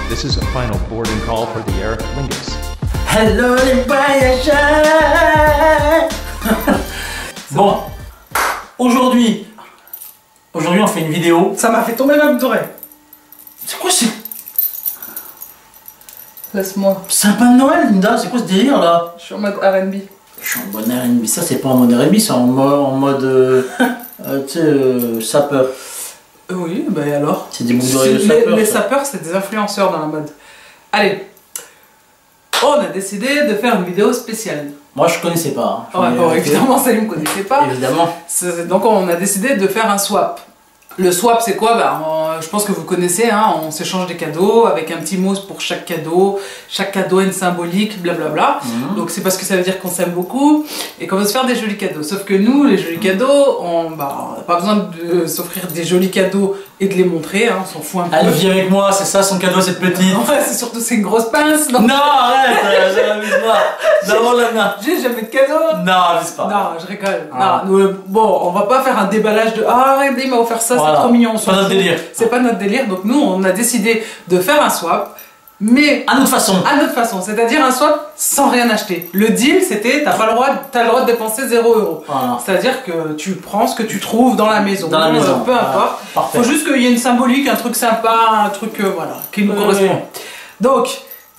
This is a final boarding call for the Air Lingus. Hello les voyageurs. Bon, aujourd'hui on fait une vidéo. Ça m'a fait tomber ma boucle d'oreille. C'est quoi, c'est Laisse-moi. sympa de Noël, Linda? C'est quoi ce délire là? Je suis en mode R&B. Je suis en mode R&B. Ça c'est pas en mode R&B, c'est en mode tu sais, sapeur. Oui, bah et alors? C'est des boucles d'oreilles de sapeur. Les sapeurs, c'est des influenceurs dans la mode. Allez, on a décidé de faire une vidéo spéciale. Moi je connaissais pas. Hein. Ouais, bon, évidemment, Salim ne connaissait pas. Évidemment. Donc on a décidé de faire un swap. Le swap, c'est quoi? Je pense que vous connaissez, hein, on s'échange des cadeaux avec un petit mot pour chaque cadeau. Chaque cadeau a une symbolique, blablabla. Donc c'est parce que ça veut dire qu'on s'aime beaucoup et qu'on veut se faire des jolis cadeaux. Sauf que nous, les jolis cadeaux, on n'a pas besoin de s'offrir des jolis cadeaux et de les montrer, hein, on s'en fout un peu. Elle vit avec moi, c'est ça son cadeau, cette petite. Ouais, c'est surtout c'est une grosse pince. Non, arrête, amuse-moi. Non, la main. J'ai jamais de cadeau. Non, abuse pas. Non, je rigole. Ah. Non, bon, on va pas faire un déballage de ah, regardez, il m'a offert ça, Voilà. c'est trop mignon. C'est pas notre délire. C'est pas notre délire. Donc nous, on a décidé de faire un swap, mais À notre façon. à notre façon, c'est-à-dire un swap sans rien acheter. Le deal, c'était t'as le droit de dépenser 0 €. Voilà. C'est-à-dire que tu prends ce que tu trouves dans la maison. Dans la maison. Peu importe. Parfait. Faut juste qu'il y ait une symbolique, un truc sympa, un truc voilà, qui nous correspond. Donc,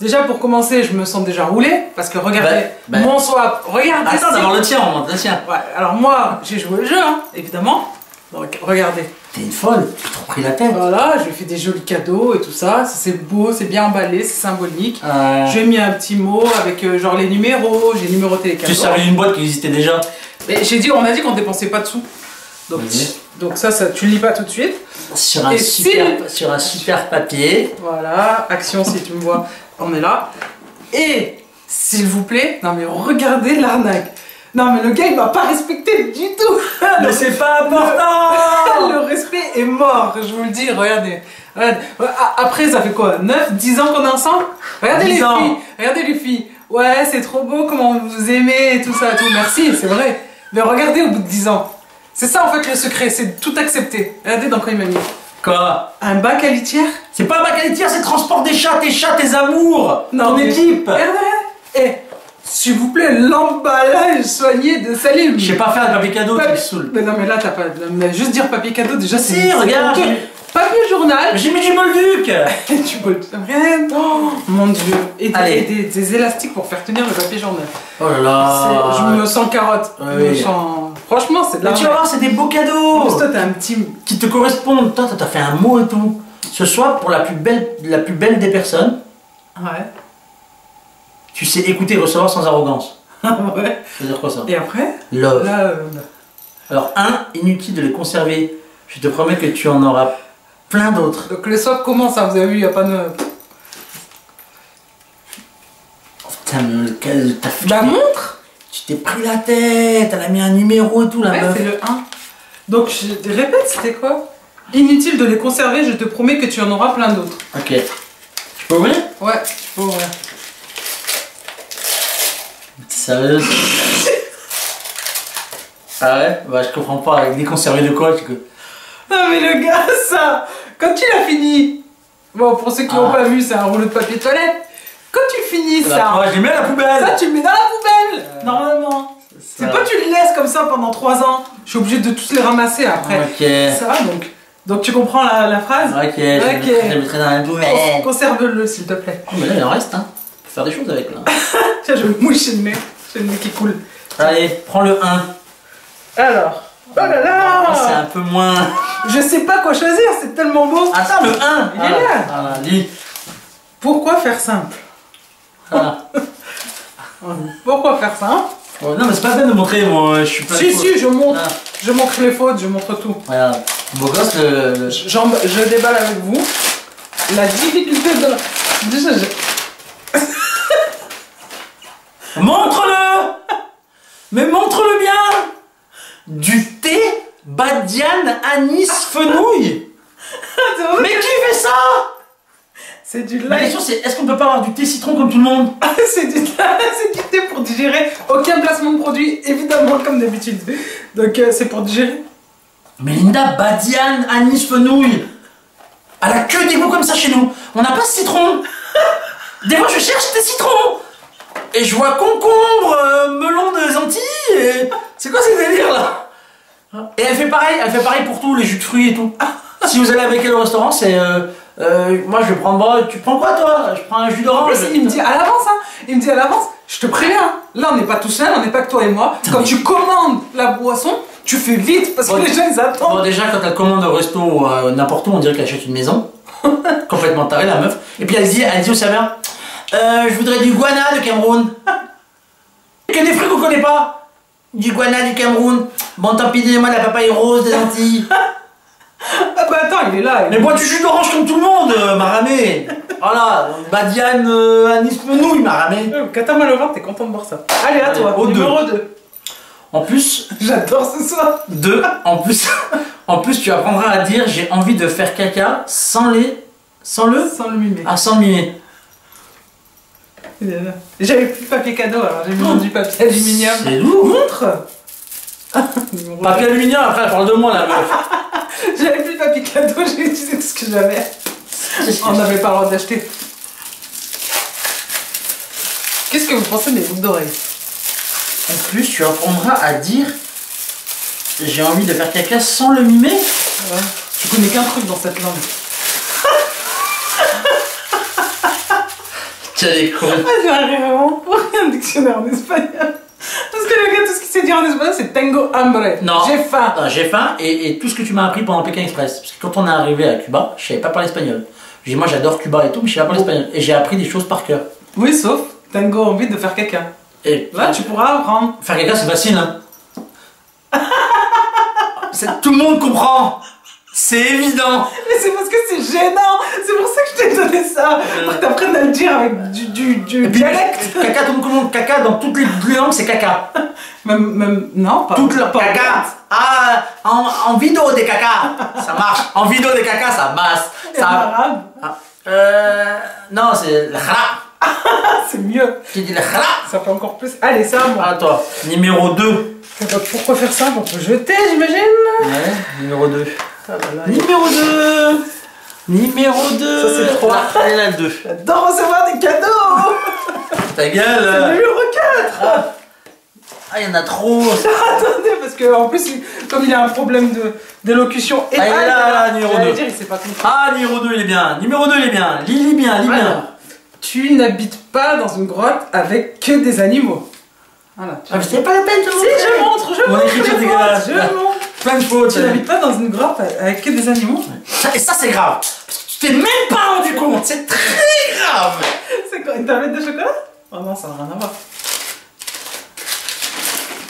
déjà pour commencer, je me sens déjà roulé parce que regardez, mon swap, regardez. Attends, d'abord le tien, on monte le tien. Ouais, alors moi, j'ai joué le jeu, hein, évidemment. Donc, regardez. T'es une folle, tu t'es trop pris la tête. Voilà, je lui ai fait des jolis cadeaux et tout ça. C'est beau, c'est bien emballé, c'est symbolique. J'ai mis un petit mot avec genre les numéros, j'ai numéroté les cadeaux. Tu servais une boîte qui existait déjà. Et on a dit qu'on dépensait pas de sous. Donc ça, tu le lis pas tout de suite. Sur un super papier. Voilà, action si tu me vois, on est là. Et s'il vous plaît, non mais regardez l'arnaque. Non mais le gars il m'a pas respecté du tout. Mais c'est pas important. Le respect est mort, je vous le dis, regardez. Après ça fait quoi, 9, 10 ans qu'on est ensemble? Regardez les filles, regardez les filles. Ouais, c'est trop beau comment vous aimez et tout ça, tout. Merci, c'est vrai. Mais regardez au bout de 10 ans. C'est ça en fait le secret, c'est tout accepter. Regardez dans quoi il m'a mis. Quoi? Un bac à litière? C'est pas un bac à litière, c'est transport des chats, tes amours. Non, ton équipe. Regardez. Et s'il vous plaît, l'emballage soigné de Salim. Je sais pas faire de papier cadeau, tu me saoules. Mais non, mais là, t'as pas. Mais juste dire papier cadeau, déjà, c'est. Si, regarde. Papier journal. J'ai mis du Bolduc. Tu peux. Rien. Oh, mon dieu. Et Allez. des élastiques pour faire tenir le papier journal. Oh là là. Je me sens carotte. Oui. Je me sens. Franchement, c'est de la. Mais tu vas voir, c'est des beaux cadeaux. En plus, toi, t'as un petit. Qui te correspondent. Toi, t'as fait un mot et tout. Ce soir, pour la plus belle des personnes, Ouais. tu sais écouter et recevoir sans arrogance. Ouais. Ça veut dire quoi ça? Et après? Love. Là, Alors, inutile de les conserver. Je te promets que tu en auras plein d'autres. Donc, le swap commence, hein, vous avez vu, il n'y a pas de. Putain, mais t'as fait. La montre? Tu t'es pris la tête, elle a mis un numéro et tout là. Ouais, c'est le 1. Donc, je répète, c'était quoi? Inutile de les conserver, je te promets que tu en auras plein d'autres. Ok. Tu peux ouvrir? Ouais, tu peux ouvrir. Sérieux? Ah ouais? Bah, je comprends pas. Avec des conservés de quoi? Non, mais le gars, ça, quand tu l'as fini, bon, pour ceux qui n'ont pas vu, c'est un rouleau de papier toilette. Quand tu finis ça, je les mets à la poubelle. ça, tu le mets dans la poubelle, normalement. C'est pas tu le laisses comme ça pendant 3 ans. Je suis obligé de tous les ramasser après. Ok. Ça va donc tu comprends la phrase? Ok, je les mettrai dans la poubelle. Conserve-le, s'il te plaît. Oh, mais là, il en reste, hein. On peut faire des choses avec là. Tiens, je vais me moucher le nez. J'ai le nez qui coule. Allez, prends le 1. Alors, oh là là! C'est un peu moins. Je sais pas quoi choisir, c'est tellement beau. Attends, le 1. Il est là. Voilà, lis. Pourquoi faire simple? Voilà. Pourquoi faire simple? Oh, non, mais c'est pas la peine de montrer, moi, je suis pas. Si, je montre. Ah. Je montre les fautes, je montre tout. Regarde. Beau gosse, Je déballe avec vous. La difficulté de. Déjà, Montre-le. Mais montre-le bien. Du thé badiane anis fenouil. Mais qui fait ça? c'est du La lait. question c'est, est-ce qu'on peut pas avoir du thé citron comme tout le monde? C'est du thé pour digérer. Aucun placement de produit, évidemment, comme d'habitude. Donc, c'est pour digérer. Mais Linda, badiane anis fenouil. Elle a que des goûts comme ça chez nous. On n'a pas de citron. Des fois, je cherche des citrons. Et je vois concombre, melon des Antilles. Et... C'est quoi ces délires là? Et elle fait pareil pour tout, les jus de fruits et tout. Si vous allez avec elle au restaurant, c'est... moi, je vais prendre... Tu prends quoi, toi? Je prends un jus d'orange. Il me dit à l'avance, hein. Il me dit à l'avance, je te préviens. Là, on n'est pas tout seul, on n'est pas que toi et moi. Quand tu commandes la boisson, tu fais vite parce que les gens, ils attendent. Bon, déjà, quand elle commande au resto n'importe où, on dirait qu'elle achète une maison. Complètement tarée, la meuf. Et puis, elle dit au serveur, je voudrais du guana de Cameroun. Que des fruits qu'on connaît pas. Du guana du Cameroun. Bon, tant pis, donnez-moi la papaye rose des Antilles. Ah bah attends, il est là. Mais bois du jus d'orange comme tout le monde, Maramé. Voilà, Badiane, Anis Fenouil, Maramé. Quand t'as mal au ventre, t'es content de boire ça. Allez, à toi, au numéro 2. En plus, j'adore ce soir. 2, en plus, tu apprendras à dire j'ai envie de faire caca sans le mimer. Ah, sans le mimer. J'avais plus de papier cadeau, alors j'ai mis du papier aluminium. C'est lourd. Montre. Papier aluminium, après elle parle de moi la meuf. J'avais plus de papier cadeau, j'ai utilisé tout ce que j'avais. On n'avait pas le droit d'acheter. Qu'est-ce que vous pensez des boucles d'oreilles? En plus, tu apprendras à dire j'ai envie de faire caca sans le mimer. Ouais. Tu connais qu'un truc dans cette langue. Tiens les cons. Ah, j'ai vraiment pour un dictionnaire en espagnol. Parce que le gars, tout ce qu'il sait dire en espagnol, c'est tengo hambre. Non. J'ai faim. Non, j'ai faim et tout ce que tu m'as appris pendant Pékin Express. Parce que quand on est arrivé à Cuba, je savais pas parler espagnol. J'ai dit, moi j'adore Cuba et tout, mais je savais pas parler espagnol. Et j'ai appris des choses par cœur. Oui, sauf tengo envie de faire caca. Et là, tu pourras apprendre. Faire caca, c'est facile, hein. Tout le monde comprend. C'est évident. Mais c'est parce que c'est gênant. C'est pour ça que je t'ai donné ça. Pour que t'apprennes à le dire avec du dialecte. Caca, tout le monde comprend. Caca, dans toutes les langues, c'est caca. Même non, pas. Toute la caca. Ah, en vidéo des caca, ça marche. En vidéo des caca, ça masse. Ça... arabe. Non, c'est le khara. C'est mieux. Tu dis le khara. Ça fait encore plus. Allez, ça, moi. Ah, toi, numéro 2. Pourquoi faire ça? Pour te jeter, j'imagine. Ouais, numéro 2. Ah là là, numéro 2. Numéro 2. Ça, c'est le 3. Allez, là, le 2. J'adore recevoir des cadeaux. Ta gueule. C'est le numéro 4. Ah, il y en a trop. Attendez, parce que en plus, comme il a un problème d'élocution et là, numéro 2. Dire, il sait pas compris. Ah, numéro 2, il est bien. Numéro 2, il est bien. Lis bien, lis bien. Tu n'habites pas dans une grotte avec que des animaux. Voilà. Ah, mais c'est pas la peine de montrer. Si, je montre. Mon écriture dégueulasse. Je montre. Plein de fautes. Tu n'habites pas dans une grotte avec que des animaux. Et ça, c'est grave. Parce que tu t'es même pas rendu compte. C'est très grave. C'est quoi, une tablette de chocolat? Oh non, ça n'a rien à voir.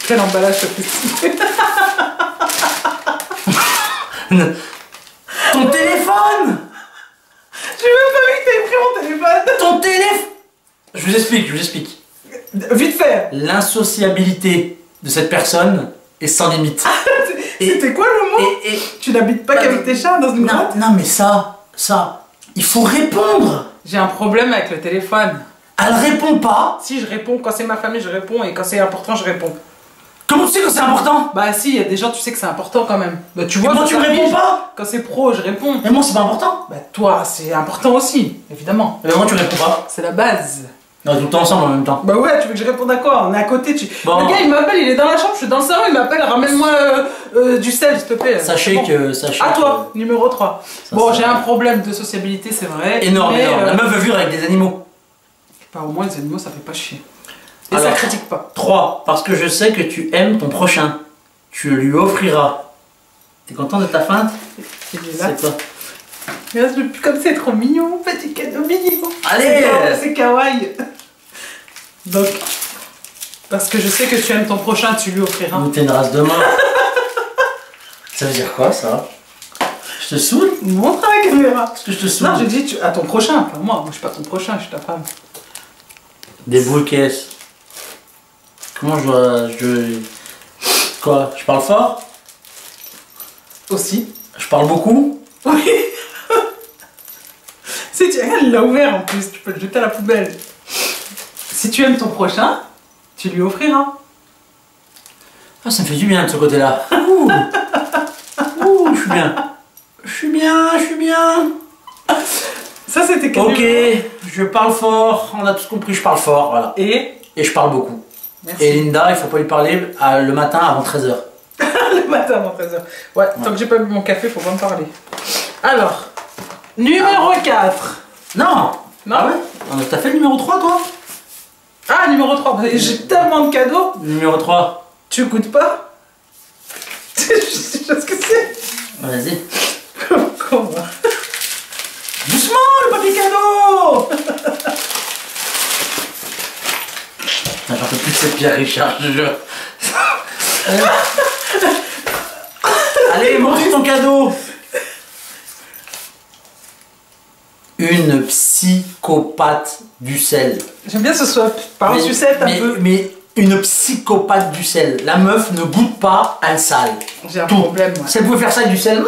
Quel emballage sophistiqué. Ton téléphone. J'ai même pas vu que t'avais pris mon téléphone. Ton téléphone. Je vous explique. Vite fait. L'insociabilité de cette personne est sans limite. C'était quoi le mot? Tu n'habites pas qu'avec tes chats dans une grotte? Non, mais ça, il faut répondre. J'ai un problème avec le téléphone. Elle répond pas. Si, je réponds. Quand c'est ma famille, je réponds. Et quand c'est important, je réponds. Comment tu sais que c'est important? Bah si, il y a des gens, tu sais que c'est important quand même. Bah tu vois, moi tu me réponds pas? Quand c'est pro, je réponds. Mais moi c'est pas important? Bah toi, c'est important aussi, évidemment. Mais moi tu réponds pas? C'est la base. On est tout le temps ensemble en même temps. Bah ouais, tu veux que je réponde à quoi? On est à côté, Bon. Le gars il m'appelle, il est dans la chambre, je suis dans le salon, il m'appelle, ramène-moi du sel s'il te plaît. Sachez que... À toi, numéro 3. Bon, j'ai un problème de sociabilité, c'est vrai. Énorme. La meuf veut vivre avec des animaux. Bah au moins les animaux ça fait pas chier. Et alors, ça critique pas. 3. Parce que je sais que tu aimes ton prochain. Tu lui offriras. T'es content de ta feinte? Il est là. C'est quoi? Regarde, comme c'est trop mignon, petit cadeau mignon. Allez! C'est kawaii. Donc, parce que je sais que tu aimes ton prochain, tu lui offriras. Ou t'es une race de mort. Ça veut dire quoi ça? Je te saoule? Montre à la caméra. Est-ce que je te saoule? Non, je dis à ton prochain, pas moi. Moi je suis pas ton prochain, je suis ta femme. Des boules caisses. Comment je dois... Quoi? Je parle fort? Aussi. Je parle beaucoup? Oui. Si tu regardes, il l'a ouvert en plus, tu peux le jeter à la poubelle. Si tu aimes ton prochain, tu lui offriras. Ah, ça me fait du bien de ce côté-là. Ouh. Ouh, je suis bien. Je suis bien. Ça, c'était quel Ok, numéro? je parle fort, on a tous compris, je parle fort, voilà. Et Et je parle beaucoup. merci. Et Linda, il faut pas lui parler le matin avant 13h. Le matin avant 13h. Ouais, tant que j'ai pas bu mon café, faut pas me parler. Alors, numéro 4. Non. Non. Ah ouais? T'as fait le numéro 3 toi? Ah, numéro 3. J'ai tellement de cadeaux. Numéro 3. Tu goûtes pas? Je sais pas ce que c'est. Vas-y. Comment? Doucement le papier cadeau. Putain, j'en peux plus de cette Pierre Richard, je te jure. Allez, montre ton cadeau. Une psychopathe du sel. J'aime bien ce swap. Par un sucette un peu. Mais une psychopathe du sel. La meuf ne goûte pas à le sale. J'ai un Tout. problème, moi. Si elle pouvait faire ça avec du sel,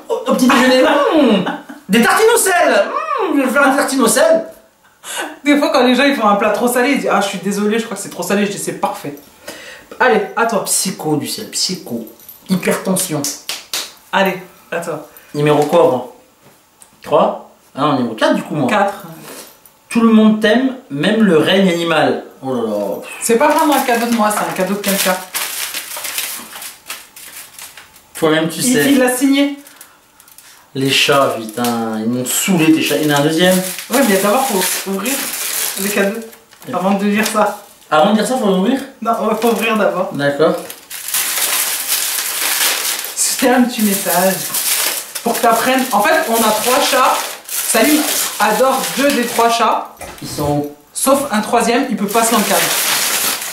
au petit déjeuner, des tartines au sel, je vais faire un tartine au sel. Des fois, quand les gens ils font un plat trop salé, ils disent ah, je suis désolé, je crois que c'est trop salé. Je dis c'est parfait. Allez, à toi. Psycho du sel, psycho. Hypertension. Allez, à toi. Numéro quoi, moi? 3? Ah non, numéro 4 du coup, moi. 4. Tout le monde t'aime, même le règne animal. Oh là là. C'est pas vraiment un cadeau de moi, c'est un cadeau de quelqu'un. Toi-même, tu sais. Il l'a signé. Les chats, putain, ils m'ont saoulé tes chats. Il y en a un deuxième. Ouais, mais d'abord, faut ouvrir les cadeaux avant de lire ça. Avant de dire ça, faut l'ouvrir? Non, faut ouvrir d'abord. D'accord. C'était un petit message pour que tu apprennes. En fait, on a 3 chats. Salim adore 2 des 3 chats. Ils sont où? Sauf un 3e, il peut pas se l'encadrer.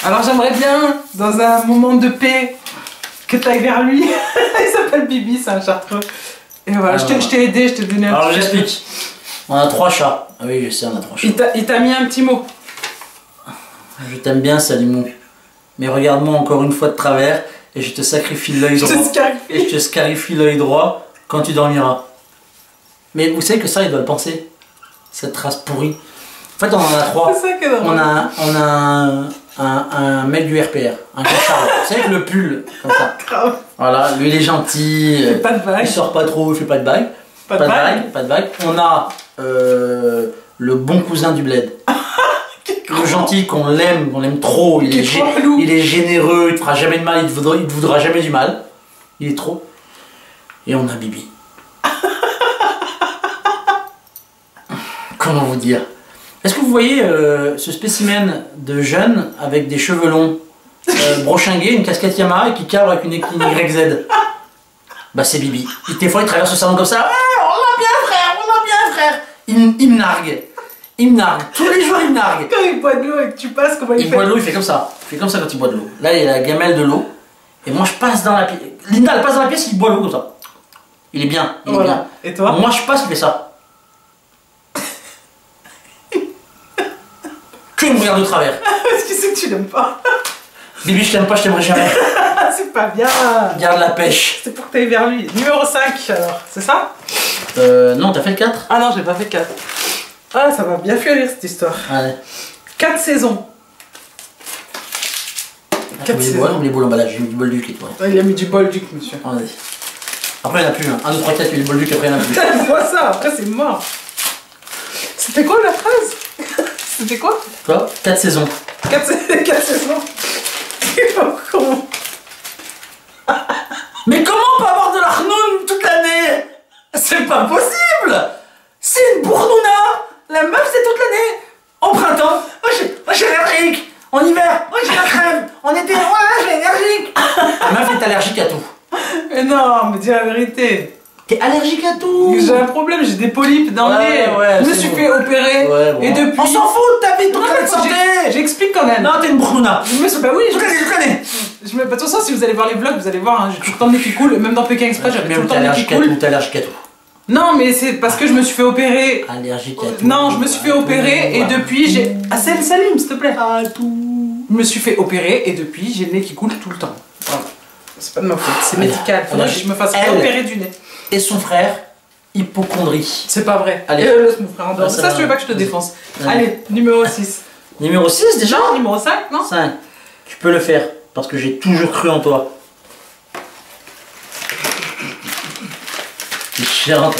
Alors j'aimerais bien, dans un moment de paix, que tu ailles vers lui. Il s'appelle Bibi, c'est un chartreux. Et voilà, je t'ai aidé, je t'ai donné un Alors petit j'explique. On a 3 chats. Ah oui, je sais, on a 3 chats. Il t'a mis un petit mot. Je t'aime bien, Salimou. Mais regarde-moi encore une fois de travers et je te sacrifie l'œil Je te droit. scarifie. Et je te scarifie l'œil droit quand tu dormiras. Mais vous savez que ça, il doit le penser. Cette race pourrie. En fait, on en a 3. C'est ça qui est drôle. On a un mec du RPR, un clochard. Vous savez que le pull, comme ça. Grave. Voilà, lui il est gentil. Il fait pas de vagues. Il sort pas trop, il fait pas de bague. Pas de vagues. Pas de vague. On a le bon cousin du bled. Le gentil qu'on l'aime trop. Il Qui est trop relou. il est généreux, il te fera jamais de mal, il te voudra jamais du mal. Il est trop. Et on a Bibi. Comment vous dire? Est-ce que vous voyez ce spécimen de jeune avec des cheveux longs, brochingués, une casquette Yamaha et qui cadre avec une YZ? Bah c'est Bibi. Des fois il traverse le salon comme ça. Ouais, on va bien frère, on va bien frère. Il me nargue. Il me nargue. Tous les jours il me nargue. Quand il boit de l'eau et que tu passes, comment il Il fait? boit de l'eau, il fait comme ça. Il fait comme ça quand il boit de l'eau. Là il y a la gamelle de l'eau. Et moi je passe dans la pièce. Linda elle passe dans la pièce, il boit l'eau comme ça. Il est bien. Il est Voilà. bien. Et toi? Moi je passe, il fait ça. Que il me regarde de travers. Parce qu'il sait que tu l'aimes pas. Bibi, je t'aime pas, je t'aimerai jamais. C'est pas bien. Garde la pêche. C'est pour que t'ailles vers lui. Numéro 5 alors, c'est ça? Non, t'as fait le 4? Ah non, j'ai pas fait 4. Ah, ça va bien faire rire cette histoire. Allez. 4 saisons. On les boules l'emballage, j'ai mis du bol du kit. Ouais. Il a mis du Bolduc, monsieur. Vas-y. Après, il n'y en a plus. 1, 2, 3, 4, il y a du bol du kit, après, il n'y en a plus. Putain, je vois ça, après c'est mort. C'était quoi la phrase? C'était quoi? Toi, 4 saisons. 4 saisons. C'est pas con. Mais comment on peut avoir de l'arnoun toute l'année? C'est pas possible. C'est une bournouna. La meuf, c'est toute l'année. Au printemps, moi j'ai allergique. En hiver, moi j'ai la crème. En été, ouais, j'ai allergique. La meuf est allergique à tout. Mais non, mais dis la vérité. T'es allergique à tout. J'ai un problème, j'ai des polypes dans le Ouais, nez. ouais, je me c'est suis bon. fait opérer. Ouais, bon. Et depuis. On s'en fout de ta vie, toute Non, la santé. J'explique quand même. Non, t'es une bournouna. Je me suis. Bah oui, Je connais. je me. De toute façon, si vous allez voir les vlogs, vous allez voir, hein, j'ai tout le temps le nez qui coule. Même dans Pékin Express, j'avais tout le temps le nez qui coule. T'es allergique à tout. Non, mais c'est parce que je me suis fait opérer. Allergique à tout. Non, je me suis fait opérer et depuis j'ai. Ah, Salim, s'il te plaît. À tout. Je me suis fait opérer et depuis j'ai le nez qui coule tout le temps. Voilà. C'est pas de ma faute, c'est médical. Faudrait que je me fasse Elle. opérer du nez. Et son frère, hypocondrie. C'est pas vrai. Allez. Laisse mon frère en dehors. Ah, ça Ça, va. tu veux pas que je te Vas-y. défonce. Allez. Allez, numéro 6. Numéro 6 déjà? Non, numéro 5, non? 5. Tu peux le faire parce que j'ai toujours cru en toi. Tu chiante.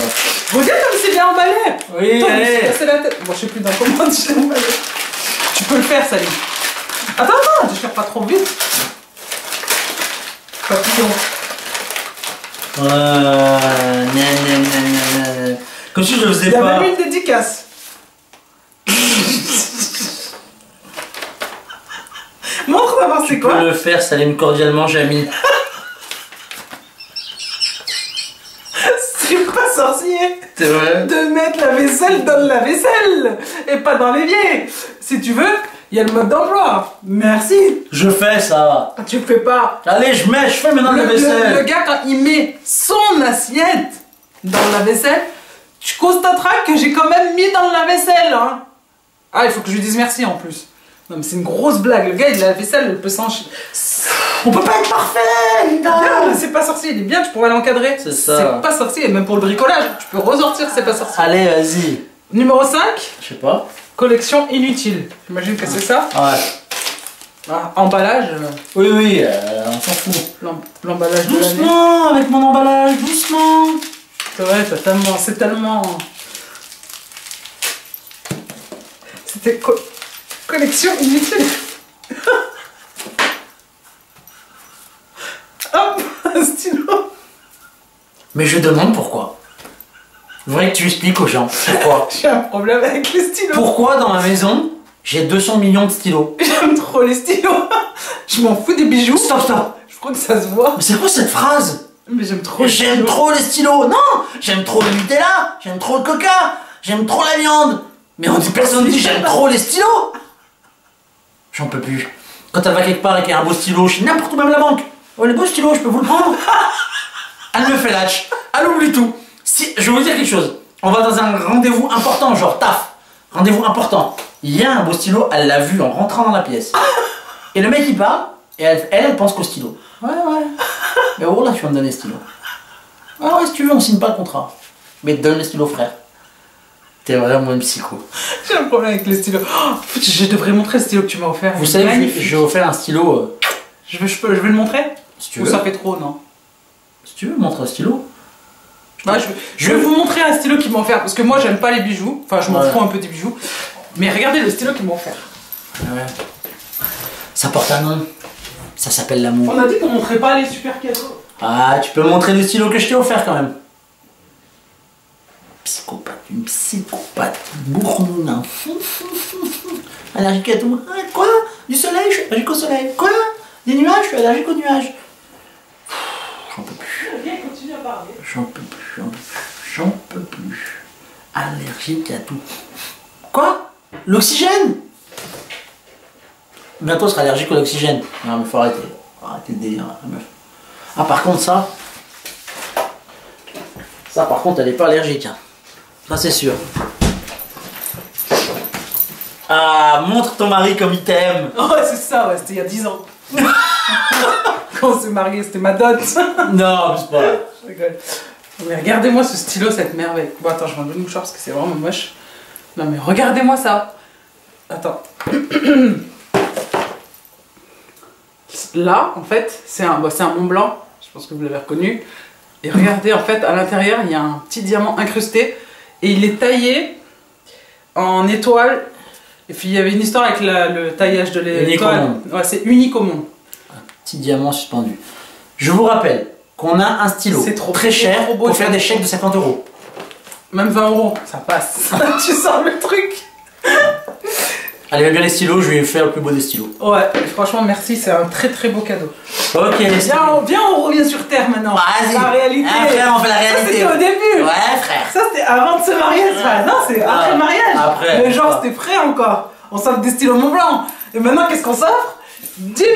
Regarde comme c'est bien emballé. Oui, Attends, je me suis allez. cassé la tête. Bon, je sais plus dans comment tu l'as emballé. Tu peux le faire, Salim. Attends, tu fais pas trop vite. Papillon. Comme si je le faisais Il y a pas. même une dédicace. Montre d'abord c'est Tu peux quoi. le faire, Salim, cordialement, Jamy. C'est pas sorcier C'est vrai. de mettre la vaisselle dans la vaisselle et pas dans l'évier. Si tu veux, il y a le mode d'emploi. Merci. Je fais ça. Tu fais pas. Allez, je fais maintenant la Le vaisselle. gars, quand il met son assiette dans la vaisselle, tu constateras que j'ai quand même mis dans la vaisselle. Hein. Ah, il faut que je lui dise merci en plus. Non, mais c'est une grosse blague. Le gars, il a la vaisselle, elle peut s'enchaîner. On peut pas être parfait, Linda. Non, mais c'est pas sorcier, il est bien, tu pourrais l'encadrer. C'est ça. C'est pas sorcier, et même pour le bricolage, tu peux ressortir, c'est pas sorcier. Allez, vas-y. Numéro 5, Je sais pas. collection inutile. J'imagine que c'est ça. Ouais. Ah, emballage, Oui, on s'en fout. l'emballage de l'année. Doucement, avec mon emballage, doucement. C'est vrai, c'est tellement... C'était collection inutile. Hop, un stylo. Mais je demande pourquoi. Il faudrait que tu expliques aux gens pourquoi. J'ai un problème avec les stylos. Pourquoi dans ma maison, j'ai 200 millions de stylos. J'aime trop les stylos. Je m'en fous des bijoux. Stop. Je crois que ça se voit. Mais c'est quoi cette phrase? Mais j'aime trop les J'aime stylos. trop les stylos. Non, j'aime trop le Nutella, j'aime trop le Coca, j'aime trop la viande. Mais on dit personne dit j'aime trop les stylos. J'en peux plus. Quand elle va quelque part et qu'il y a un beau stylo, je suis n'importe où, même la banque. Oh, les beaux stylos, je peux vous le prendre. Elle me fait lâche. Elle oublie tout. Si, je vais vous dire quelque chose. On va dans un rendez-vous important, genre taf. Rendez-vous important. Il y a un beau stylo, elle l'a vu en rentrant dans la pièce. Et le mec il part, et elle pense qu'au stylo. Ouais. Mais oh là, tu vas me donner le stylo. Ah ouais, si tu veux, on signe pas le contrat. Mais donne le stylo, frère. T'es vraiment une psycho. J'ai un problème avec les stylos. Oh, je devrais montrer le stylo que tu m'as offert. Vous Il est savez, magnifique. j'ai offert un stylo. Je vais le montrer. Si tu Ou veux. ça fait trop, non? Si tu veux, montre un stylo. Ouais, je vais vous montrer un stylo qu'ils m'ont offert parce que moi j'aime pas les bijoux. Enfin, je m'en Ouais. fous un peu des bijoux. Mais regardez le stylo qu'ils m'ont offert. Ouais. Ça porte un nom. Ça s'appelle l'amour. On a dit qu'on montrait pas les super cadeaux. Ah, tu peux montrer le stylo que je t'ai offert quand même. Psychopathe, une psychopathe bournoune. Hein. Allergique à tout. Ah, quoi? Du soleil, je suis allergique au soleil. Quoi? Des nuages, je suis allergique aux nuages. J'en peux plus. Viens, continue à parler. J'en peux plus. Allergique à tout. Quoi? L'oxygène? Bientôt, elle sera allergique à l'oxygène. Non, mais faut arrêter. Faut arrêter le délire, la meuf. Ah, par contre, ça, par contre, elle est pas allergique. Hein. Ça, c'est sûr. Ah, montre ton mari comme il t'aime. Oh, ouais, c'est ça, ouais, c'était il y a 10 ans. Quand on s'est mariés, c'était ma dot. Non, c'est pas vrai. Je rigole. Mais regardez-moi ce stylo, cette merveille. Bon, attends, je vais enlever le mouchoir parce que c'est vraiment moche. Non, mais regardez-moi ça. Attends. Là, en fait, c'est un Mont Blanc. Je pense que vous l'avez reconnu. Et regardez, en fait, à l'intérieur, il y a un petit diamant incrusté. Et il est taillé en étoile. Et puis, il y avait une histoire avec le taillage de Unique au l'étoile. monde. Ouais, c'est unique au monde. Petit diamant suspendu. Je vous rappelle qu'on a un stylo C'est trop très beau, cher trop beau, pour faire c'est des trop chèques de 50 €. Même 20 €, ça passe. Tu sors le truc. Elle aime bien les stylos, je vais lui faire le plus beau des stylos. Ouais, franchement, merci, c'est un très très beau cadeau. Ok, les stylos. Viens, on revient sur Terre maintenant. Vas-y. La réalité. Après, on fait la Ça, réalité. c'était au début. Ouais, frère. Ça, c'était avant de se marier. Non, c'est après le mariage. Après. Mais genre, c'était frais encore. On s'offre des stylos Mont Blanc. Et maintenant, qu'est-ce qu'on s'offre? 10 000.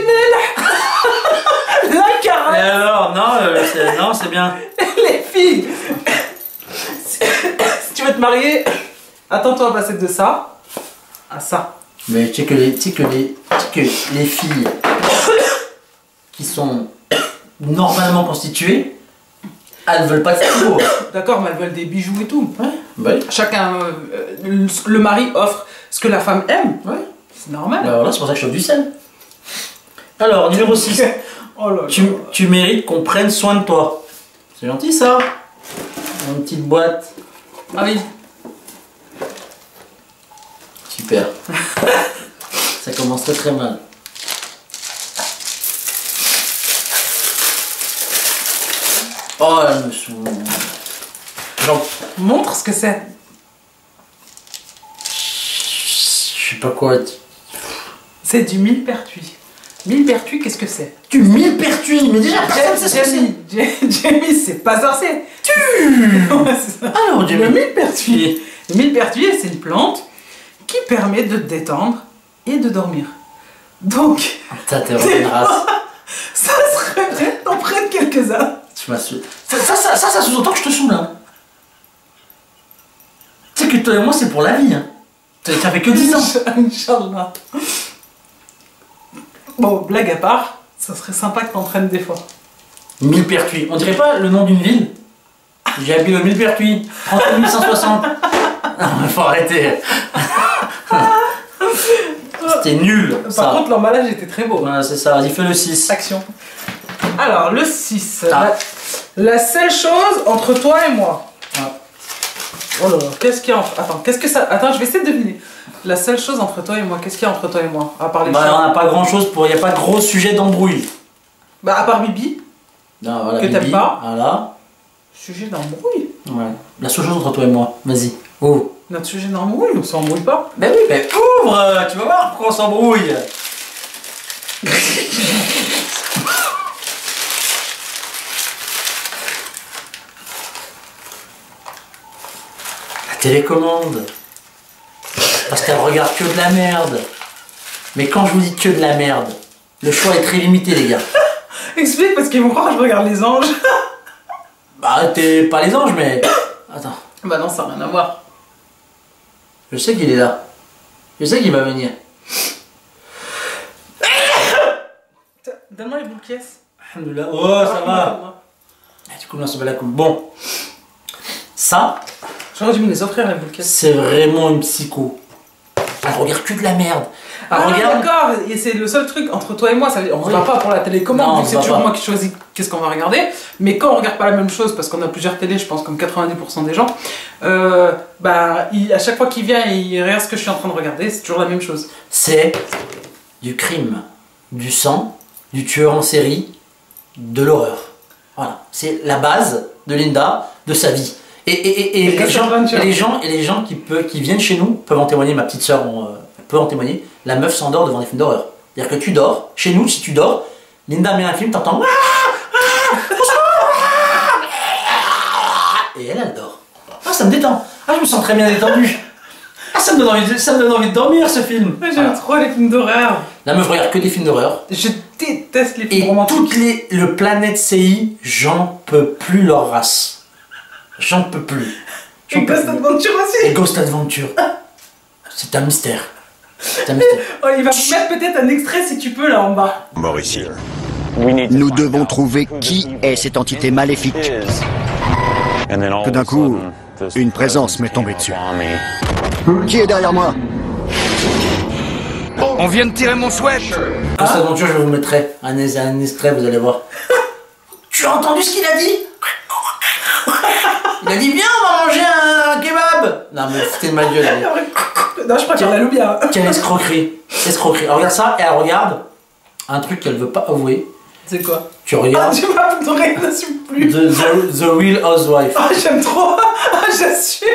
La Et carotte. alors, non, c'est bien. Les filles. Si tu veux te marier, attends-toi à passer de ça à ça. Mais tu sais que les filles qui sont normalement constituées, elles veulent pas de stylo. D'accord, mais elles veulent des bijoux et tout. Ouais, bah oui. Chacun, le mari offre ce que la femme aime. Ouais. C'est normal. Bah voilà, c'est pour ça que je chauffe du sel. Alors, numéro 6. Oh là là. Tu mérites qu'on prenne soin de toi. C'est gentil ça. Une petite boîte. Ah oui. Super. Ça commence très très mal. Oh là, me sous. Genre, Montre ce que c'est. je sais pas quoi. C'est du millepertuis. Millepertuis, qu'est-ce que c'est? Du millepertuis, mais déjà personne sait ce que c'est. Jamie, c'est pas sorcier. Ouais, c'est ça. Alors, Le millepertuis. Le millepertuis, c'est une plante qui permet de te détendre et de dormir. Donc, Ça, t'es vraiment une race. ça serait bien d'en prendre quelques-uns. Tu m'as saoulé. Ça sous-entend que je te saoule. Hein. Tu sais que toi et moi, c'est pour la vie. Hein. T'as fait que 10 ans. Inch'Allah. Bon, blague à part, ça serait sympa que t'en prennes des fois. Millepertuis. On dirait pas le nom d'une ville? J'ai habité au Millepertuis. 3860. Non, mais faut arrêter. C'était nul. Par contre, l'emballage était très beau. Voilà, c'est ça. Vas-y, fais le 6. Action. Alors, le 6. Ah. La seule chose entre toi et moi. Ah. Oh là là, qu'est-ce qu'il y a entre... Attends, qu'est-ce que ça... Attends, je vais essayer de deviner. La seule chose entre toi et moi, qu'est-ce qu'il y a entre toi et moi? À part les Bah, chiens. on n'a pas grand chose pour. Il n'y a pas de gros sujet d'embrouille. Bah, à part Bibi. Non, voilà, Que t'aimes Bibi. pas. Voilà. Sujet d'embrouille. Ouais. La seule chose entre toi et moi. Vas-y. Ouvre. Notre sujet d'embrouille, on s'embrouille pas. Ben oui, mais ouvre. Tu vas voir pourquoi on s'embrouille. La télécommande. Parce qu'elle regarde que de la merde. Mais quand je vous dis que de la merde, le choix est très limité, les gars. Explique parce qu'ils vont croire que je regarde les anges. Bah, t'es pas les anges, mais. Attends. Bah non, ça n'a rien à voir. Je sais qu'il est là. Je sais qu'il va venir. Donne-moi les boules pièces. Alhamdoulilah. Oh, ça va. Du coup, là, ça va la coupe. Bon. Ça, J'aurais dû me les offrir les boules pièces. c'est vraiment une psycho. Elle regarde que de la merde. Elle Ah regarde. d'accord, et c'est le seul truc entre toi et moi, ça veut dire, on se Oui. va pas pour la télécommande, Non, vu on que se c'est bat toujours pas. moi qui choisis qu'est-ce qu'on va regarder, mais quand on regarde pas la même chose, parce qu'on a plusieurs télés, je pense comme 90% des gens, bah à chaque fois qu'il vient et il regarde ce que je suis en train de regarder, c'est toujours la même chose. C'est du crime, du sang, du tueur en série, de l'horreur. Voilà. C'est la base de Linda, de sa vie. Et les gens qui viennent chez nous peuvent en témoigner, ma petite soeur peut en témoigner, la meuf s'endort devant des films d'horreur. C'est-à-dire que tu dors, chez nous, si tu dors, Linda met un film, t'entends et elle dort. Ah, ça me détend. Ah, je me sens très bien détendu. Ah, ça me donne envie de dormir, ce film. Moi, j'aime trop les films d'horreur. La meuf regarde que des films d'horreur. Je déteste les films Et romantiques. le Planète CI, j'en peux plus leur race. J'en peux plus. J'en Et peux Ghost plus. Adventure Et aussi. Ghost Adventure. C'est un mystère. C'est un mystère. Oh, il va me mettre peut-être un extrait si tu peux là en bas. Mort ici. Nous devons trouver qui est cette entité maléfique. Tout d'un coup, une présence m'est tombée dessus. Qui est derrière moi? On vient de tirer mon sweat. Ghost Adventure, je vous mettrai un extrait, vous allez voir. Tu as entendu ce qu'il a dit? Il a dit viens, on va manger un kebab. Non mais foutez de ma gueule. Allez. Non, je préfère la loubia. Quelle escroquerie. Escroquerie. Alors, regarde ça et elle regarde un truc qu'elle veut pas avouer. C'est quoi? Tu Ah, regardes tu m'as adoré, je n'assume plus. The Real Housewife. Ah, j'aime trop. Ah, j'assume.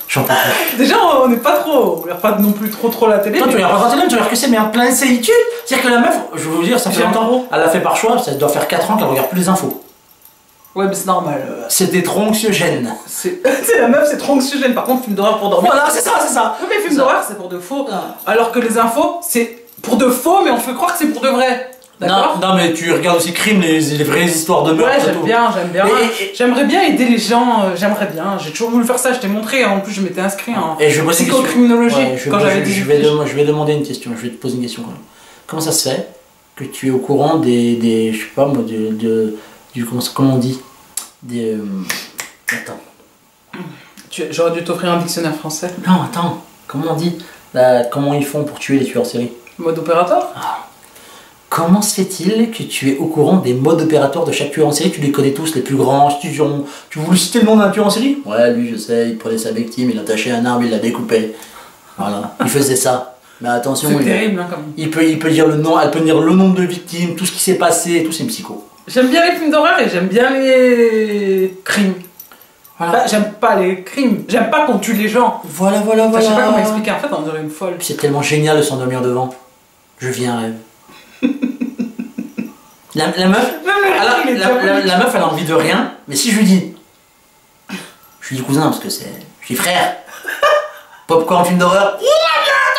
J'en peux plus. Déjà, on n'est pas trop. On regarde pas non plus trop la télé. Toi, tu mais- regardes pas ta télé, tu regardes que c'est merde. Plein de séitudes. C'est-à-dire que la meuf, je vais vous dire, ça fait J'aime longtemps. trop. Elle l'a fait par choix, ça doit faire 4 ans qu'elle regarde plus les infos. Ouais, mais c'est normal. C'était trop anxiogène. C'est la meuf, c'est trop anxiogène. Par contre, film d'horreur pour dormir. Voilà, c'est ça, c'est ça. Oui, mais film Ça. d'horreur, c'est pour de faux. Ah. Alors que les infos, c'est pour de faux, mais on fait croire que c'est pour de vrai. D'accord? Non, mais tu regardes aussi Crime, les vraies histoires de meurtre. Ouais, et j'aime tout. bien. Et- J'aimerais bien aider les gens, j'aimerais bien. J'ai toujours voulu faire ça, je t'ai montré. En plus, je m'étais inscrit en Et je vais poser une question. psychocriminologie Ouais, quand j'avais des je vais demander une question, je vais te poser une question quand même. Comment ça se fait que tu es au courant des je sais pas moi, du comment on dit attends. J'aurais dû t'offrir un dictionnaire français. Non, attends. Comment on dit comment ils font pour tuer les tueurs en série? Mode opérateur? comment se fait-il que tu es au courant des modes opératoires de chaque tueur en série? Tu les connais tous, les plus grands, tu voulais citer le nom d'un tueur en série? Ouais, lui, je sais, il prenait sa victime, il attachait un arbre, il la découpait. Voilà, il faisait ça. Mais attention, c'est terrible, hein, comme... il peut dire le nom, elle peut dire le nombre de victimes, tout ce qui s'est passé, tout, c'est une psycho. J'aime bien les films d'horreur et j'aime bien les crimes. Voilà. Enfin, j'aime pas les crimes, j'aime pas qu'on tue les gens. Voilà. Enfin, je sais pas comment expliquer, en fait on dirait une folle. C'est tellement génial de s'endormir devant. Je vis un rêve. La meuf, la meuf elle a envie de rien, mais si je lui dis, cousin parce que je suis frère, popcorn film d'horreur, attends,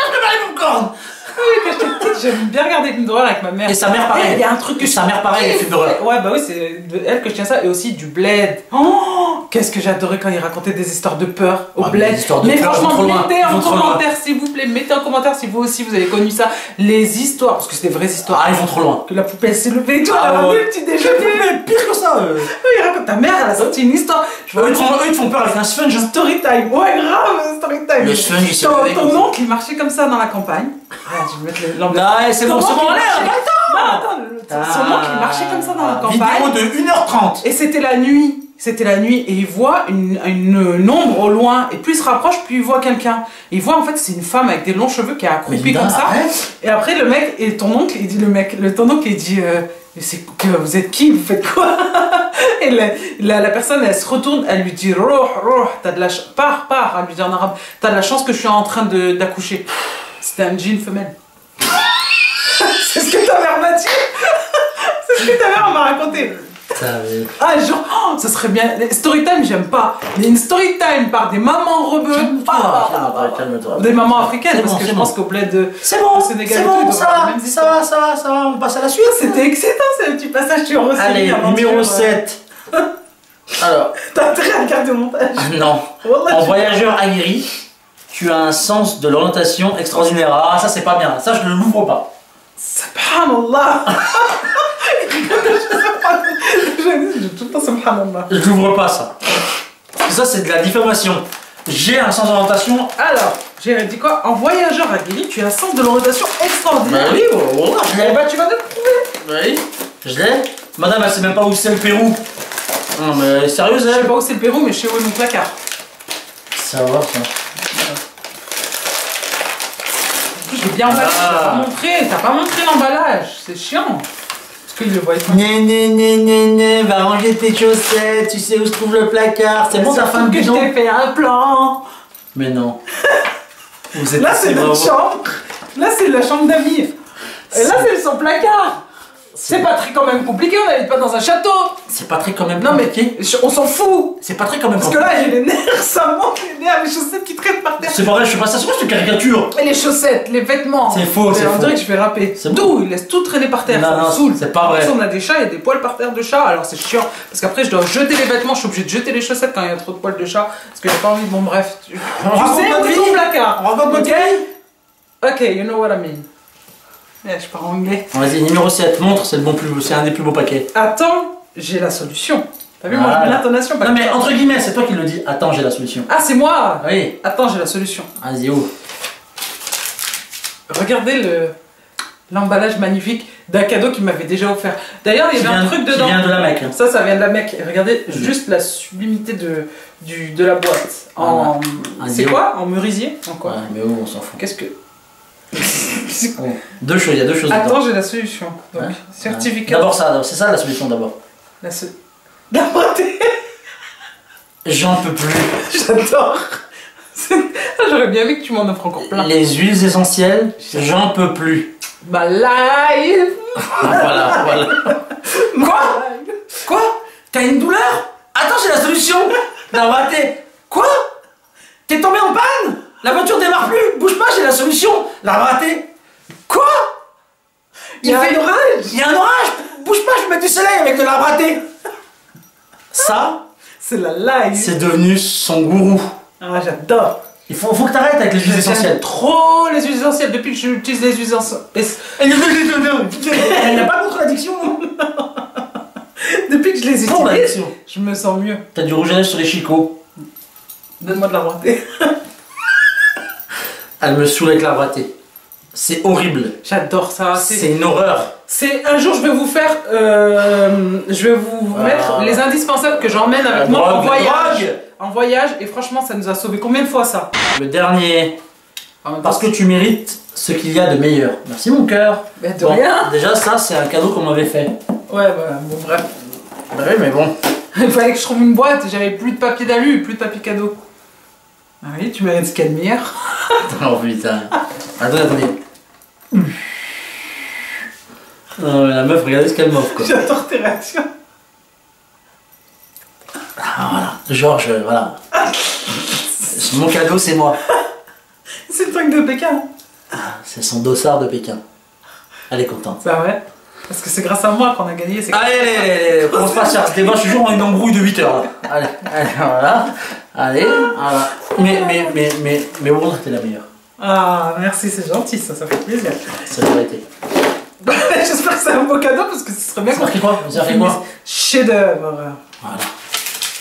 je peux parler popcorn. Oui, quand j'étais petite, j'aime bien regarder les films d'horreur avec ma mère. Et sa mère pareil. Il y a un truc que sa mère pareil, les films d'horreur. Ouais, bah oui, c'est de elle que je tiens ça, et aussi du Bled. Oh, qu'est-ce que j'adorais quand il racontait des histoires de peur au Bled. Mais franchement, mettez en commentaire s'il vous plaît, mettez en commentaire si vous aussi vous avez connu ça, les histoires, parce que c'est des vraies histoires. Ah, ils vont trop loin. Que la poupée s'est levée et tout, elle a ramené le petit déjeuner. Pire que ça. Oui, il raconte ta mère, elle a sorti une histoire. Eux, ils te font peur avec un sponge. Story time, ouais, grave, story time. Le sponge, il s'est levé. Ton oncle, il marchait comme ça dans la campagne. Ah, tu veux mettre l'ambiance. Non, c'est bon, c'est bon, son oncle, il marchait comme ça dans la campagne. Vidéo de 1h30. Et c'était la nuit. C'était la nuit et il voit une ombre au loin, et plus il se rapproche, plus il voit quelqu'un. Il voit en fait c'est une femme avec des longs cheveux qui est accroupie comme ça. Et après le mec, et ton oncle, il dit ton oncle il dit mais c'est que vous êtes qui, vous faites quoi? Et la personne elle se retourne, elle lui dit roh, t'as de la chance, pars, elle lui dit en arabe, t'as de la chance que je suis en train d'accoucher. C'était un djinn femelle. C'est ce que ta mère m'a dit. C'est ce que ta mère m'a raconté. Ah, genre, oh, ça serait bien. Story time, j'aime pas. Mais une story time par des mamans rebeux. Calme-toi. Des mamans africaines, parce que je pense qu'au bled de Sénégal, ça va, on passe à la suite. C'était excitant ce petit passage sur Rossini. Allez, numéro 7. Alors. T'as intérêt à regarder le montage. Non. En voyageur aguerri, tu as un sens de l'orientation extraordinaire. Ah, ça c'est pas bien. Ça, je ne l'ouvre pas. Subhanallah. Tout le temps, subhanallah. Je l'ouvre pas, ça. Parce que ça, c'est de la diffamation. J'ai un sens d'orientation. Alors, j'ai dit quoi? En voyageur aguerri, tu as un sens de l'orientation extraordinaire. Bah oui, voilà, je l'ai. Bah, tu vas te le prouver. Oui, je l'ai. Madame, elle sait même pas où c'est le Pérou. Non, mais sérieuse, elle? Je sais pas où c'est le Pérou, mais je sais où est mon placard. Ça va, ça. J'ai bien emballé, t'as pas montré l'emballage, c'est chiant. Parce qu'il le voit pas. Va ranger tes chaussettes, tu sais où se trouve le placard. C'est bon, ta femme que je t'ai fait un plan. Mais non. Vous êtes là, c'est notre chambre. Là, c'est la chambre d'amis. Et là, c'est son placard. C'est pas très quand même compliqué, on n'habite pas dans un château. C'est pas très quand même compliqué. Mais on s'en fout. C'est pas très quand même compliqué. Parce que là, j'ai les nerfs, ça monte les nerfs, les chaussettes qui traînent par terre. C'est pas vrai, je fais pas ça, c'est quoi cette caricature? Et les chaussettes, les vêtements. C'est faux, c'est faux. On dirait que je fais râper. D'où il laisse tout traîner par terre. Non, non, c'est pas vrai. On a des chats, il y a des poils par terre de chat, alors c'est chiant. Parce qu'après, je dois jeter les vêtements, je suis obligé de jeter les chaussettes quand il y a trop de poils de chat. Parce que j'ai pas envie de. Bon, bref. Tu sais où est ton placard? On raconte notre vie. Ok, you know what I mean. Yeah, je parle anglais. Vas-y, numéro 7, montre, c'est un des plus beaux paquets. Attends, j'ai la solution. T'as vu, moi je mets l'intonation. Non mais entre guillemets, c'est toi qui le dis. Attends, j'ai la solution. Ah, c'est moi. Oui. Attends, j'ai la solution. Vas-y, ouvre. Regardez l'emballage magnifique d'un cadeau qu'il m'avait déjà offert. D'ailleurs, il y avait un truc dedans. Ça vient de la Mecque. Ça vient de la Mecque. Regardez juste la sublimité de la boîte. En... C'est quoi? En merisier? En quoi? Ouais, mais oh, on s'en fout. Qu'est-ce que... Oh. Deux choses, il y a deux choses. Attends, j'ai la solution. Donc, certificat. D'abord ça, c'est ça la solution d'abord. La beauté. J'en peux plus. J'adore. J'aurais bien vu que tu m'en offres encore plein. Les huiles essentielles, j'en peux plus. Ma life. Voilà. Quoi? T'as une douleur? Attends, j'ai la solution. Non, raté. Quoi? T'es tombé en panne? La voiture démarre plus. Bouge pas, j'ai la solution. La raté. Quoi? Il y a un orage. Bouge pas, je mets du soleil avec de la raté. Ça, c'est la life. C'est devenu son gourou. Ah, j'adore. Il faut que t'arrêtes avec les huiles essentielles. Trop les huiles essentielles. Depuis que j'utilise les huiles essentielles. Il n'y a pas de contradiction. Depuis que je les utilise, je me sens mieux. T'as du rouge à lèvres sur les chicots. Donne-moi de la raté. Elle me saoule avec la raté. C'est horrible. J'adore ça. C'est une horreur. C'est un jour, je vais vous faire. Je vais vous mettre les indispensables que j'emmène avec moi en voyage. En voyage, et franchement, ça nous a sauvé combien de fois ça? Le dernier. Parce que tu mérites ce qu'il y a de meilleur. Merci mon cœur. Bah, de rien. Déjà, ça, c'est un cadeau qu'on m'avait fait. Ouais, bah, bon, bref. Bah oui, mais bon. Il fallait que je trouve une boîte, j'avais plus de papier d'alu, plus de papier cadeau. Ah oui, tu mérites ce qu'il y a de meilleur. Oh putain. Attendez. Non, mais la meuf, regardez ce qu'elle m'offre, quoi. J'adore tes réactions. Ah, voilà. Georges, voilà. Mon cadeau, c'est moi. C'est le truc de Pékin. C'est son dossard de Pékin. Elle est contente. Bah ouais. Parce que c'est grâce à moi qu'on a gagné. Allez, commence pas à faire ce débat, je suis toujours en une embrouille de 8 heures. Là. Allez, voilà. Allez, voilà. Mais bon, t'es la meilleure. Ah, merci, c'est gentil, ça fait plaisir. Ça aurait été. J'espère que c'est un beau cadeau parce que ce serait bien qu'on... Ça fait quoi? Chef d'œuvre. Voilà.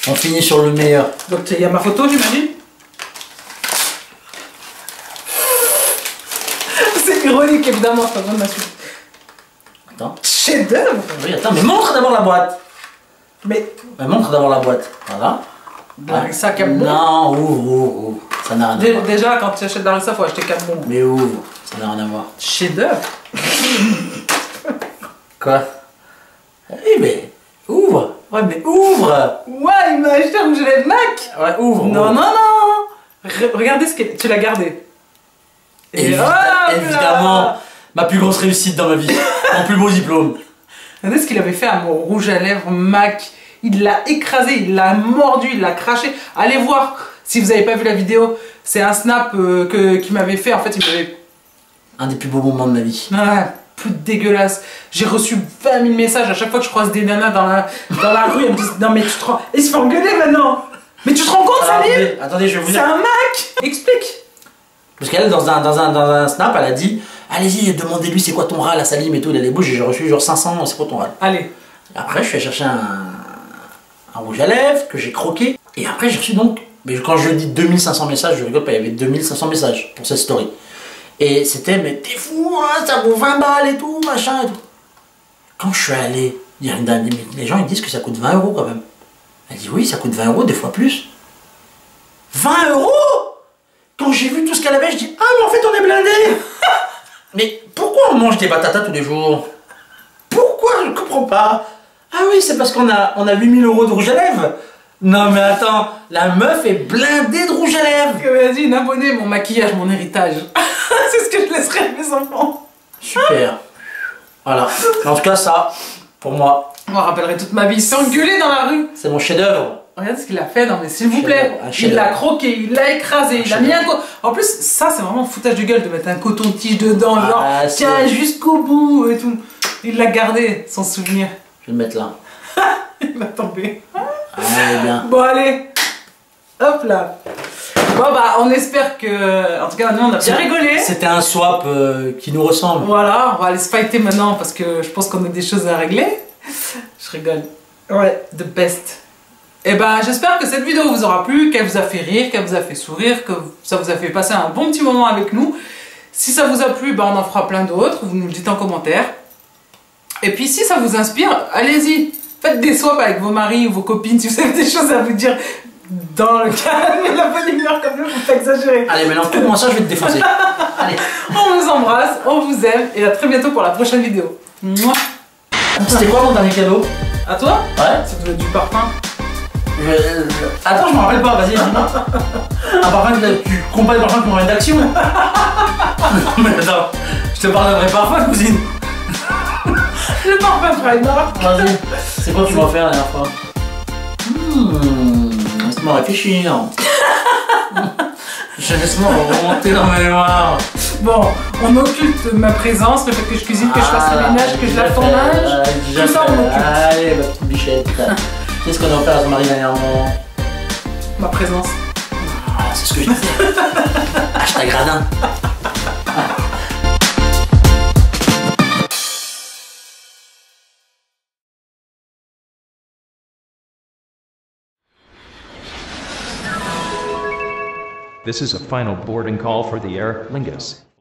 On finit sur le meilleur. Donc il y a ma photo, j'imagine. C'est ironique, évidemment, c'est pas besoin de m'insulter. Attends. Chef d'œuvre. Oui, attends, mais montre d'abord la boîte. Mais... montre d'abord la boîte. Voilà. Dans le sac à bon. Non, ouvre. Ça n'a rien à voir. Déjà, quand tu achètes dans le sac, faut acheter 4 bons. Mais ouvre. Ça n'a rien à voir. Chef d'œuvre. Quoi? Oui, mais ouvre. Ouais, mais ouvre. Ouais, il m'a acheté un rouge à lèvres MAC. Ouais, ouvre. Non. Regardez ce qu'elle... Tu l'as gardé. Évidemment, ma plus grosse réussite dans ma vie. Mon plus beau diplôme. Regardez ce qu'il avait fait à mon rouge à lèvres MAC. Il l'a écrasé, il l'a mordu, il l'a craché. Allez voir si vous n'avez pas vu la vidéo. C'est un snap qu'il m'avait fait. En fait, il m'avait... Un des plus beaux moments de ma vie. Ouais, plus dégueulasse. J'ai reçu 20 000 messages à chaque fois que je croise des nanas dans la rue. Elles me disent non mais tu te rends... Il se fait engueuler maintenant. Mais tu te rends compte, Salim? Attendez, je vais vous C'est dire. un Mac. Explique. Parce qu'elle, dans un snap, elle a dit allez-y, demandez-lui c'est quoi ton râle à Salim et tout. Il a les bouches et j'ai reçu genre 500, c'est quoi ton râle? Allez. Après, je suis allé chercher un rouge à lèvres que j'ai croqué. Et après, j'ai reçu donc. Mais quand je dis 2500 messages, je rigole pas, il y avait 2500 messages pour cette story. Et c'était, mais t'es fou, hein, ça vaut 20 balles et tout, machin et tout. Quand je suis allé, il y a les gens ils disent que ça coûte 20 € quand même. Elle dit oui, ça coûte 20 €, des fois plus. 20 €? Quand j'ai vu tout ce qu'elle avait, je dis ah, mais en fait, on est blindé. Mais pourquoi on mange des batatas tous les jours? Pourquoi? Je ne comprends pas. Ah oui, c'est parce qu'on a 8000 € de rouge à lèvres. Non mais attends, la meuf est blindée de rouge à lèvres. Vas-y, une abonnée, mon maquillage, mon héritage. C'est ce que je laisserai à mes enfants. Super. Voilà. En tout cas, ça, pour moi... Je me rappellerai toute ma vie. Il s'est engueulé dans la rue. C'est mon chef-d'œuvre. Regarde ce qu'il a fait, non mais s'il vous plaît. Il l'a croqué, il l'a écrasé, il a mis un coton. En plus, ça c'est vraiment foutage de gueule de mettre un coton-tige dedans, genre tiens jusqu'au bout et tout. Il l'a gardé, son souvenir. Je vais le mettre là. Il m'a tombé. Bien. Bon allez, hop là. Bon bah on espère que, en tout cas nous on a bien rigolé. C'était un swap qui nous ressemble. Voilà, on va aller se fighter maintenant parce que je pense qu'on a des choses à régler. Je rigole. Ouais, the best. Et ben j'espère que cette vidéo vous aura plu, qu'elle vous a fait rire, qu'elle vous a fait sourire, que ça vous a fait passer un bon petit moment avec nous. Si ça vous a plu, ben on en fera plein d'autres, vous nous le dites en commentaire. Et puis si ça vous inspire, allez-y, faites des swaps avec vos maris ou vos copines si vous avez des choses à vous dire dans le calme et la bonne humeur comme nous, faut pas exagérer. Allez, maintenant coupe-moi ça, je vais te défoncer. Allez. On vous embrasse, on vous aime et à très bientôt pour la prochaine vidéo. Mouah. C'était quoi mon dernier cadeau? À toi? Ouais. Ça doit être du parfum. Attends, je me rappelle pas, vas-y, dis-moi. Un parfum que tu compares le parfum pour une rédaction. Non mais attends, je te parle d'un vrai parfum, cousine. Le parfum Primark. Vas-y, c'est quoi que tu m'as fait la dernière fois? Laisse-moi réfléchir. Laisse-moi remonter dans ma mémoire. Bon, on occulte ma présence, le fait que je cuisine, que je fasse le ménage, que je lave ton linge. Tout ça on occulte. Allez, ma petite bichette. Qu'est-ce qu'on a offert à son mari dernièrement? Ma présence. Ah, c'est ce que je disais. Hashtag gradin. This is a final boarding call for the Aer Lingus.